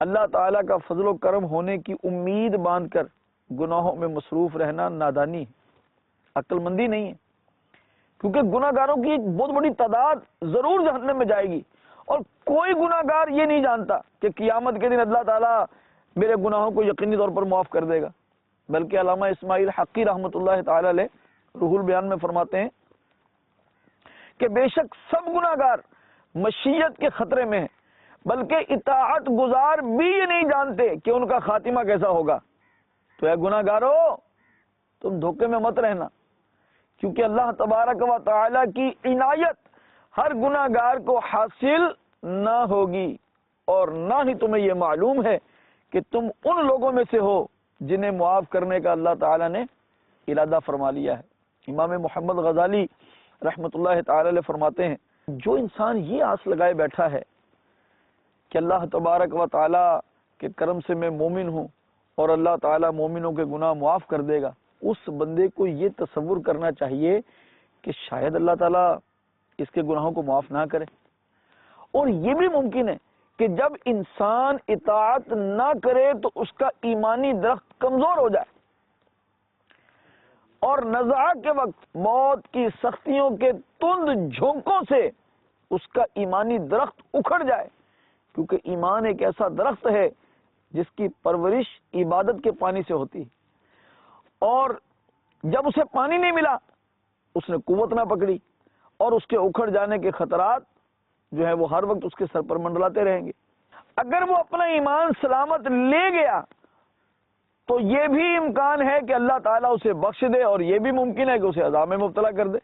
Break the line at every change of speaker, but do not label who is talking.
اللہ تعالیٰ کا فضل و کرم ہونے کی امید باندھ کر گناہوں میں مصروف رہنا نادانی ہے، عقل مندی نہیں ہے، کیونکہ گناہ گاروں کی ایک بہت بڑی تعداد ضرور جہنم میں جائے گی، اور کوئی گناہ گار یہ نہیں جانتا کہ قیامت کے دن اللہ تعالیٰ میرے گناہوں کو یقینی طور پر معاف کر دے گا، بلکہ علامہ اسماعیل حقی رحمۃ اللہ تعالی علیہ روح البیان میں فرماتے ہیں کہ بے شک سب گناہ گار مشیت کے خطرے میں ہیں، بلکہ اطاعت گزار بھی یہ نہیں جانتے کہ ان کا خاتمہ کیسا ہوگا۔ تو اے گناہ گارو، تم دھوکے میں مت رہنا، کیونکہ اللہ تبارک و تعالی کی عنایت ہر گناہ گار کو حاصل نہ ہوگی، اور نہ ہی تمہیں یہ معلوم ہے کہ تم ان لوگوں میں سے ہو جنہیں معاف کرنے کا اللہ تعالی نے ارادہ فرما لیا ہے۔ امام محمد غزالی رحمۃ اللہ تعالی علیہ فرماتے ہیں، جو انسان یہ آس لگائے بیٹھا ہے کہ اللہ تبارک و تعالی کے کرم سے میں مومن ہوں اور اللہ تعالی مومنوں کے گناہ معاف کر دے گا، اس بندے کو یہ تصور کرنا چاہیے کہ شاید اللہ تعالی اس کے گناہوں کو معاف نہ کرے، اور یہ بھی ممکن ہے کہ جب انسان اطاعت نہ کرے تو اس کا ایمانی درخت کمزور ہو جائے، اور نزع کے وقت موت کی سختیوں کے تند جھونکوں سے اس کا ایمانی درخت اکھڑ جائے، کیونکہ ایمان ایک ایسا درخت ہے جس کی پرورش عبادت کے پانی سے ہوتی ہے، اور جب اسے پانی نہیں ملا اس نے قوت نہ پکڑی، اور اس کے اکھڑ جانے کے خطرات جو ہے وہ ہر وقت اس کے سر پر منڈلاتے رہیں گے۔ اگر وہ اپنا ایمان سلامت لے گیا تو یہ بھی امکان ہے کہ اللہ تعالیٰ اسے بخش دے، اور یہ بھی ممکن ہے کہ اسے عذاب میں مبتلا کر دے۔